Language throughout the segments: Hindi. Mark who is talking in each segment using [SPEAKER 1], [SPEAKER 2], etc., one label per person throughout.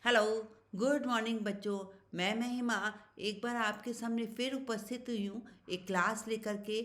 [SPEAKER 1] हेलो, गुड मॉर्निंग बच्चों। मैं महिमा एक बार आपके सामने फिर उपस्थित हुई हूँ एक क्लास लेकर के।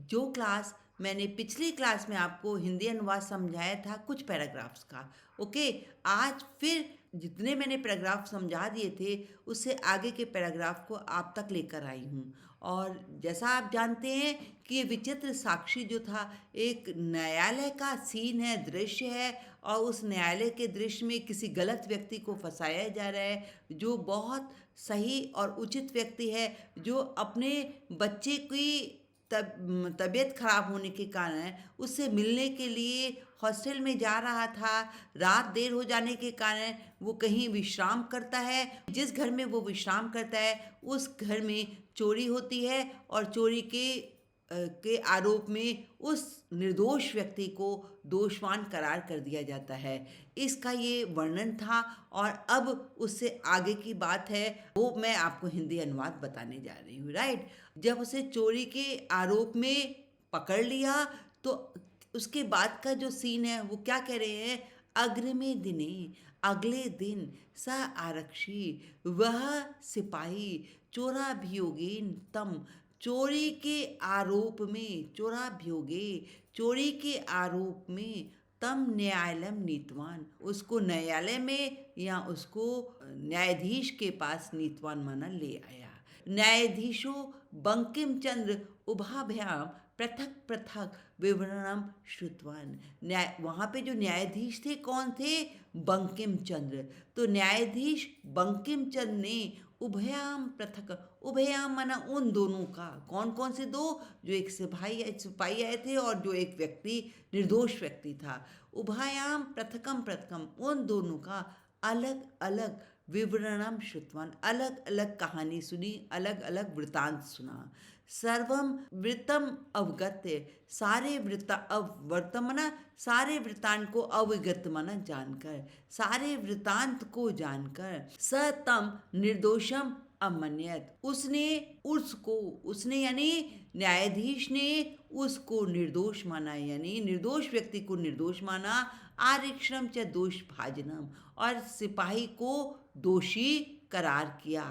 [SPEAKER 1] जो क्लास मैंने पिछली क्लास में आपको हिंदी अनुवाद समझाया था कुछ पैराग्राफ्स का। ओके, आज फिर जितने मैंने पैराग्राफ समझा दिए थे उससे आगे के पैराग्राफ को आप तक लेकर आई हूँ। और जैसा आप जानते हैं कि ये विचित्र साक्षी जो था एक न्यायालय का सीन है, दृश्य है। और उस न्यायालय के दृश्य में किसी गलत व्यक्ति को फंसाया जा रहा है जो बहुत सही और उचित व्यक्ति है, जो अपने बच्चे की तबीयत खराब होने के कारण उससे मिलने के लिए हॉस्टल में जा रहा था। रात देर हो जाने के कारण वो कहीं विश्राम करता है। जिस घर में वो विश्राम करता है उस घर में चोरी होती है और चोरी के आरोप में उस निर्दोष व्यक्ति को दोषवान करार कर दिया जाता है। इसका ये वर्णन था और अब उससे आगे की बात है वो मैं आपको हिंदी अनुवाद बताने जा रही हूँ। राइट, जब उसे चोरी के आरोप में पकड़ लिया तो उसके बाद का जो सीन है वो क्या कह रहे हैं। अग्रिमे दिने, अगले दिन स आरक्षी, वह सिपाही चोराभियोगेन तम, चोरी के आरोप में, चोराभियोगे, चोरी के आरोप में तम न्यायालयम नीतवान, उसको न्यायालय में या उसको न्यायाधीश के पास नीतवान माना ले आया। न्यायाधीशो बंकिम चंद्र उभाभ्याम पृथक पृथक विवरणम श्रुतवान। न्याय वहाँ पे जो न्यायाधीश थे कौन थे? बंकिम चंद्र। तो न्यायाधीश बंकिम चंद्र ने उभयाम पृथक, उभयाम माना उन दोनों का, कौन कौन से दो? जो एक सिपाही आए थे और जो एक व्यक्ति निर्दोष व्यक्ति था। उभयाम पृथकम पृथकम, उन दोनों का अलग अलग विवरणम श्रुतवान, अलग अलग कहानी सुनी, अलग अलग वृतांत सुना। सर्वम वृत्तम अवगत्य, सारे वृत्ता अववर्तमना, सारे वृतांत को अवगत माना जानकर, सारे वृतांत को जानकर स तम निर्दोषम अमन्यत, उसने उसको, उसने यानी न्यायाधीश ने उसको निर्दोष माना, यानी निर्दोष व्यक्ति को निर्दोष माना। आरक्षण च दोष भाजनम, और सिपाही को दोषी करार किया।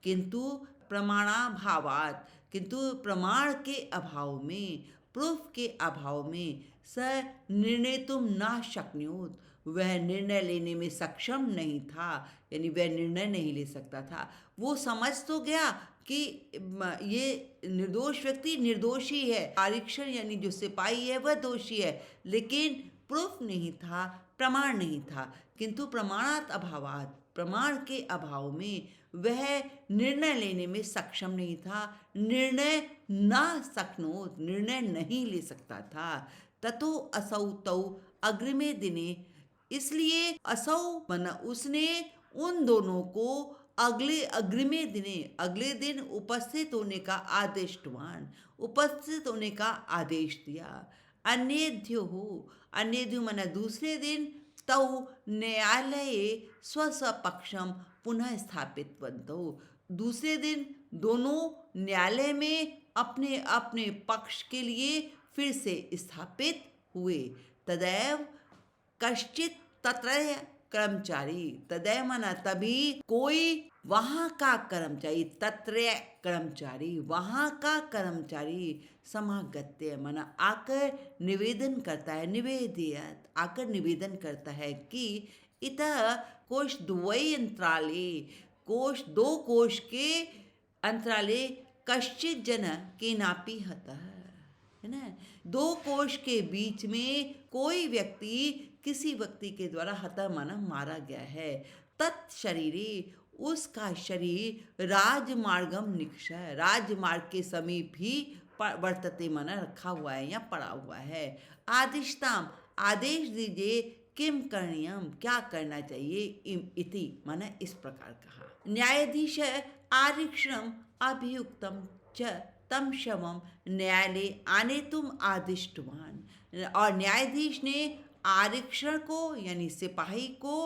[SPEAKER 1] किंतु प्रमाणाभावात, किंतु प्रमाण के अभाव में, प्रूफ के अभाव में, स निर्णय तुम ना शक्नोत, वह निर्णय लेने में सक्षम नहीं था, यानी वह निर्णय नहीं ले सकता था। वो समझ तो गया कि ये निर्दोष व्यक्ति निर्दोष ही है, आरक्षण यानी जो सिपाही है वह दोषी है, लेकिन प्रूफ नहीं था, प्रमाण नहीं था। किंतु प्रमाणात अभावात, प्रमाण के अभाव में वह निर्णय लेने में सक्षम नहीं था, निर्णय ना सकनोत, निर्णय नहीं ले सकता था। ततो असौ तौ अग्रिमे दिने, इसलिए असौ बना उसने उन दोनों को अगले अग्रिमे दिने, अगले दिन उपस्थित होने का आदेशवान, उपस्थित होने का आदेश दिया। अन्येध्यो हो, अन्येध्यो मना दूसरे दिन, तौ न्यायालय स्वस्वपक्षम पुनः स्थापित बनतो, दूसरे दिन दोनों न्यायालय में अपने अपने पक्ष के लिए फिर से स्थापित हुए। तदैव कश्चित तत्रय कर्मचारी, तदैव माना तभी, कोई वहाँ का कर्मचारी, तत्रय कर्मचारी, वहाँ का कर्मचारी, समागत्य माना आकर निवेदन करता है, निवेदित आकर निवेदन करता है कि इतः कोश द्वय अंतराले, कोश दो कोश के अंतराले, कश्चित जन के नापी हता है ना, दो कोश के बीच में कोई व्यक्ति किसी व्यक्ति के द्वारा हता माना मारा गया है। तत्शरीरे, उसका शरीर राजमार्गम निक्षय, राजमार्ग के समीप ही वर्तते माना रखा हुआ है या पड़ा हुआ है। आदिष्टाम, आदेश दीजिए, किम करणीयम, क्या करना चाहिए, इति माना इस प्रकार कहा। न्यायाधीश आरक्षणम अभियुक्तम च तम शवम न्यायालय आने तुम आदिष्टवान, और न्यायाधीश ने आरक्षण को यानी सिपाही को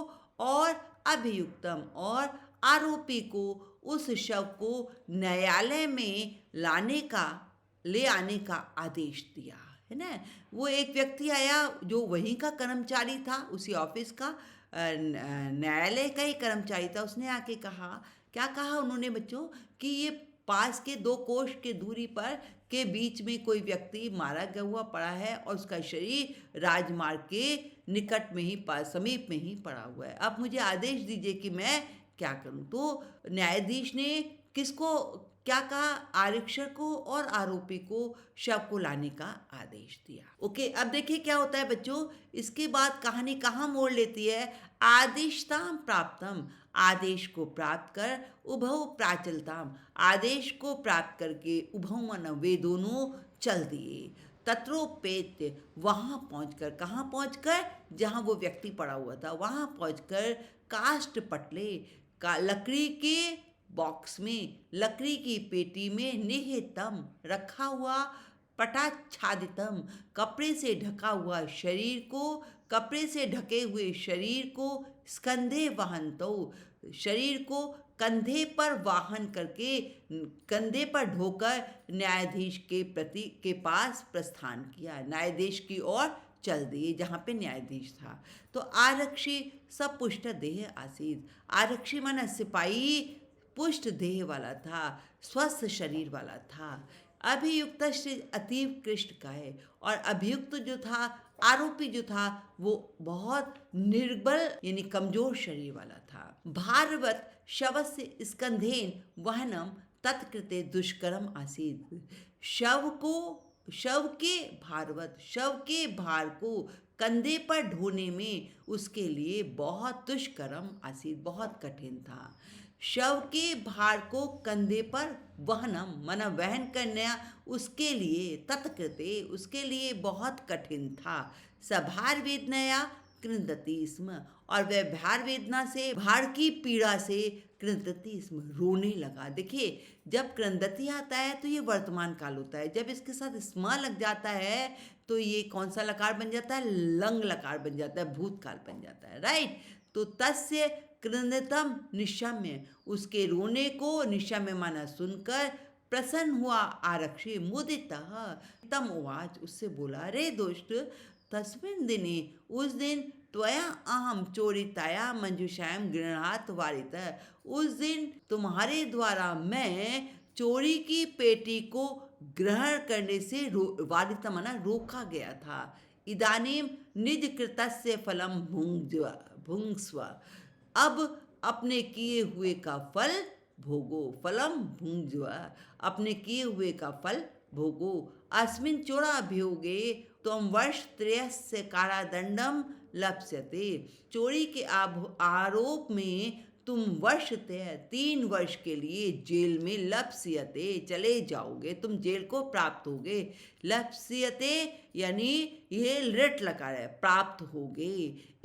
[SPEAKER 1] और अभियुक्तम और आरोपी को उस शव को न्यायालय में ले आने का आदेश दिया है ना। वो एक व्यक्ति आया जो वहीं का कर्मचारी था, उसी ऑफिस का, न्यायालय का ही कर्मचारी था, उसने आके कहा, क्या कहा उन्होंने बच्चों, कि ये पास के 2 कोस के दूरी पर के बीच में कोई व्यक्ति मारा गया हुआ पड़ा है और उसका शरीर राजमार्ग के निकट में ही समीप में ही पड़ा हुआ है। अब मुझे आदेश दीजिए कि मैं क्या करूं। तो न्यायाधीश ने किसको क्या कहा, आरक्षक को और आरोपी को शव को लाने का आदेश दिया। ओके, अब देखिए क्या होता है बच्चों, इसके बाद कहानी कहाँ मोड़ लेती है। आदिष्टाम प्राप्तम, आदेश को प्राप्त कर, उभौ प्राचलताम, आदेश को प्राप्त करके, उभौ मन वे दोनों चल दिए। तत्रोपेत्य, वहां पहुंचकर, कहाँ पहुंचकर, जहां वो व्यक्ति पड़ा हुआ था वहां पहुंचकर, काष्ठ पटले का लकड़ी के बॉक्स में, लकड़ी की पेटी में, निहितम रखा हुआ, पटाच्छादितम कपड़े से ढका हुआ शरीर को, कपड़े से ढके हुए शरीर को, स्कंधे वहंतो, शरीर को कंधे पर वाहन करके, कंधे पर ढोकर न्यायाधीश के पास प्रस्थान किया, न्यायाधीश की ओर चल दिए जहाँ पे न्यायाधीश था। तो आरक्षी सब पुष्ट देह आसीत, आरक्षी माना सिपाही पुष्ट देह वाला था, स्वस्थ शरीर वाला था। अभियुक्त अतीव कृष्ट का है, और अभियुक्त जो था, आरोपी जो था, वो बहुत निर्बल यानी कमजोर शरीर वाला था। भारवत शवस्य स्कंधेन वहनम तत्कृते दुष्करम आसीत, शव के भारवत, शव के भार को कंधे पर ढोने में उसके लिए बहुत दुष्करम आसीत, बहुत कठिन था। शव के भार को कंधे पर वहनम माना वहन करना उसके लिए, तत्कृते उसके लिए बहुत कठिन था। सभार वेदनाया कृंदती स्म, और वह भार वेदना से, भार की पीड़ा से कृंदती स्म रोने लगा। देखिए, जब कृंदती आता है तो ये वर्तमान काल होता है, जब इसके साथ स्म लग जाता है तो ये कौन सा लकार बन जाता है, लंग लकार बन जाता है, भूतकाल बन जाता है, राइट। तो तस्य कृंदतम निशम्य, उसके रोने को निशम्य माना सुनकर प्रसन्न हुआ आरक्षी, मुदितः तम उवाच, उससे बोला, रे दुष्ट, तस्मिन् दिने, उस दिन, त्वया अहम चोरिताया मंजूषायाम गृहात वारित, उस दिन तुम्हारे द्वारा मैं चोरी की पेटी को ग्रहण करने से वारित माना रोका गया था। इदानीम निज कृतस्य फलम भुंक्स्व, अब अपने किए हुए का फल भोगो, फलम भुंज्व, अपने किए हुए का फल भोगो। अस्मिन् चोराभियोगे त्वं वर्षत्रयस्य कारादंडम लप्स्यते, चोरी के आरोप में तुम 3 वर्ष के लिए जेल में लप्स्यते चले जाओगे, तुम जेल को प्राप्त होगे। लप्स्यते यानी ये लृट लकार है, प्राप्त होगे।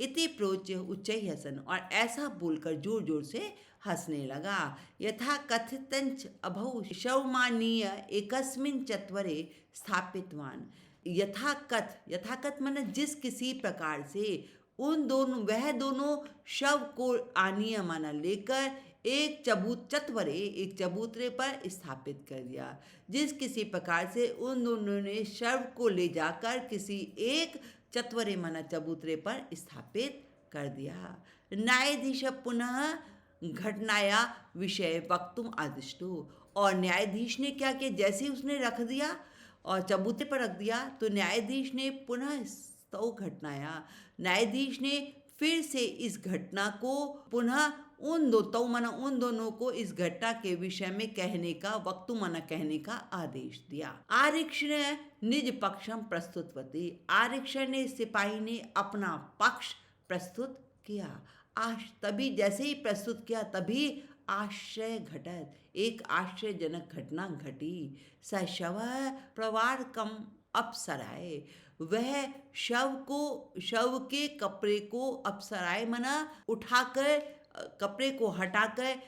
[SPEAKER 1] इति प्रोच्य उच्चै हसन, और ऐसा बोलकर जोर जोर से हंसने लगा। यथा कथितंच अभौ शवमानीय एकस्मिन् चत्वरे स्थापितवान, यथाकथ माने जिस किसी प्रकार से, उन दोनों, वह दोनों शव को आनीय माना लेकर एक चबूतरे पर स्थापित कर दिया। जिस किसी प्रकार से उन दोनों ने शव को ले जाकर किसी एक चत्वरे माना चबूतरे पर स्थापित कर दिया। न्यायाधीश पुनः घटनाया विषय वक्तुम आदिष्टो, और न्यायाधीश ने क्या किया, जैसे उसने रख दिया और चबूतरे पर रख दिया, तो न्यायाधीश ने पुनः स्तौ घटनाया, न्यायाधीश ने फिर से इस घटना को पुनः उन दोनों को इस घटना के विषय में कहने का, वक्तु माना कहने का आदेश दिया। आरक्षण निज पक्षम प्रस्तुतवती, आरक्षण ने, सिपाही ने अपना पक्ष प्रस्तुत किया। तभी जैसे ही प्रस्तुत किया तभी आश्चर्य घटत, एक आश्चर्यजनक घटना घटी। स शव प्रवार कम अपसराय, वह शव के कपड़े को अपसराय मना उठाकर, कपड़े को हटाकर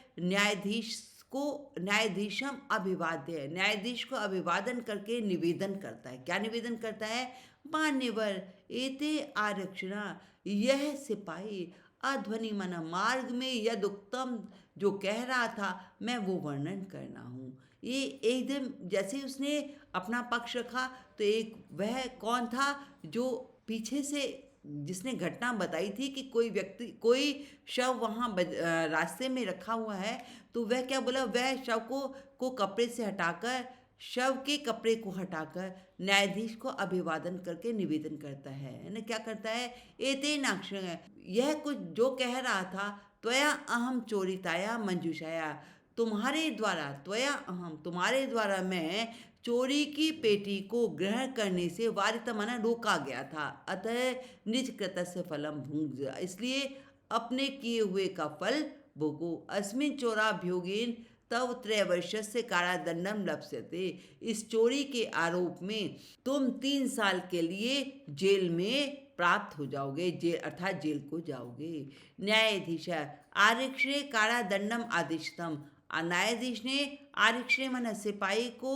[SPEAKER 1] न्यायाधीशम अभिवाद्य, न्यायाधीश को अभिवादन करके निवेदन करता है। क्या निवेदन करता है, मान्यवर एते आरक्षणा, यह सिपाही अध्वनि मना मार्ग में यद उत्तम जो कह रहा था मैं वो वर्णन करना हूँ। ये एकदम जैसे उसने अपना पक्ष रखा तो एक वह कौन था जो पीछे से जिसने घटना बताई थी कि कोई शव वहाँ रास्ते में रखा हुआ है, तो वह क्या बोला, वह शव को कपड़े से हटाकर, शव के कपड़े को हटाकर न्यायाधीश को अभिवादन करके निवेदन करता है ना, क्या करता है, एतेनाक्ष, यह कुछ जो कह रहा था, त्वया अहम चोरिताया मंजूषाया, तुम्हारे द्वारा, त्वया अहम, तुम्हारे द्वारा मैं चोरी की पेटी को ग्रहण करने से वारित माना रोका गया था, अतः निज कृतस्य फलम भुंज, इसलिए अपने किए हुए का फल भोगो, अस्मिन चोराभ्योगेन तव त्रयवर्षस्य कारादंडम लप्स्यते, इस चोरी के आरोप में तुम 3 साल के लिए जेल में प्राप्त हो जाओगे, जेल अर्थात जेल को जाओगे। न्यायाधीश आरक्षे कारादंडम आदिष्टम, न्यायाधीश ने आरक्षे मन सिपाही को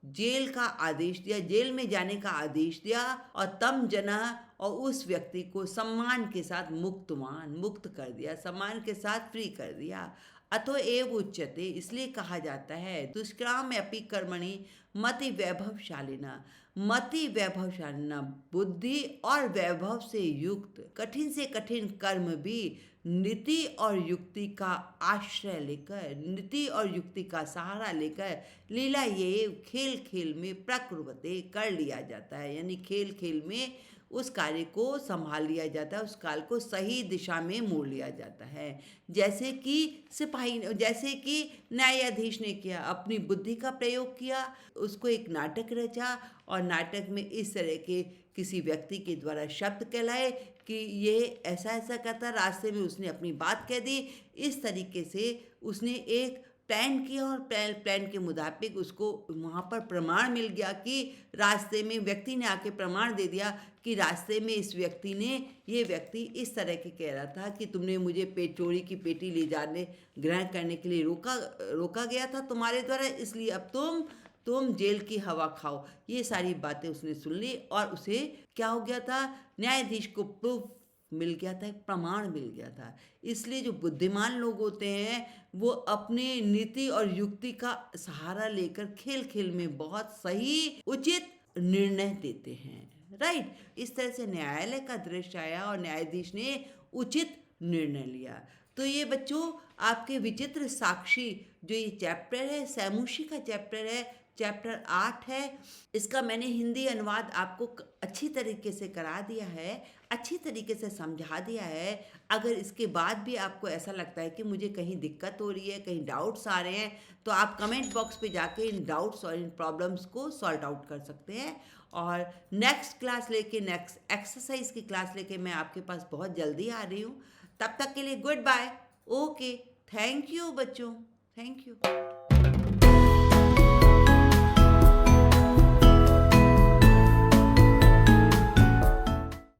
[SPEAKER 1] जेल का आदेश दिया, जेल में जाने का आदेश दिया, और तम जना, और उस व्यक्ति को सम्मान के साथ मुक्त कर दिया, सम्मान के साथ फ्री कर दिया। अतो एव उच्यते, इसलिए कहा जाता है, दुष्कृताम अपि कर्मणि मति वैभवशालिना, मति वैभवशालिना, बुद्धि और वैभव से युक्त कठिन से कठिन कर्म भी नीति और युक्ति का आश्रय लेकर, नीति और युक्ति का सहारा लेकर, लीला ये खेल खेल में प्रकृवते कर लिया जाता है, यानी खेल खेल में उस कार्य को संभाल लिया जाता है, उस काल को सही दिशा में मोड़ लिया जाता है। जैसे कि न्यायाधीश ने किया, अपनी बुद्धि का प्रयोग किया, उसको एक नाटक रचा, और नाटक में इस तरह के किसी व्यक्ति के द्वारा शब्द कहलाए कि ये ऐसा ऐसा करता, रास्ते में उसने अपनी बात कह दी, इस तरीके से उसने एक प्लान किया, और प्लान के मुताबिक उसको वहाँ पर प्रमाण मिल गया कि रास्ते में व्यक्ति ने आके प्रमाण दे दिया कि रास्ते में ये व्यक्ति इस तरह के कह रहा था कि तुमने मुझे चोरी की पेटी ले जाने ग्रहण करने के लिए रोका गया था तुम्हारे द्वारा, इसलिए अब तुम जेल की हवा खाओ। ये सारी बातें उसने सुन ली, और उसे क्या हो गया था, न्यायाधीश को प्रूफ मिल गया था, एक प्रमाण मिल गया था। इसलिए जो बुद्धिमान लोग होते हैं वो अपने नीति और युक्ति का सहारा लेकर खेल खेल में बहुत सही उचित निर्णय देते हैं, राइट। इस तरह से न्यायालय का दृश्य आया और न्यायाधीश ने उचित निर्णय लिया। तो ये बच्चों आपके विचित्र साक्षी जो ये चैप्टर है, सैमुशी का चैप्टर है, चैप्टर 8 है, इसका मैंने हिंदी अनुवाद आपको अच्छी तरीके से करा दिया है, अच्छी तरीके से समझा दिया है। अगर इसके बाद भी आपको ऐसा लगता है कि मुझे कहीं दिक्कत हो रही है, कहीं डाउट्स आ रहे हैं, तो आप कमेंट बॉक्स पे जाके इन डाउट्स और इन प्रॉब्लम्स को सॉल्ट आउट कर सकते हैं। और नेक्स्ट एक्सरसाइज की क्लास लेके मैं आपके पास बहुत जल्दी आ रही हूँ। तब तक के लिए good bye, okay, thank you बच्चों, थैंक यू।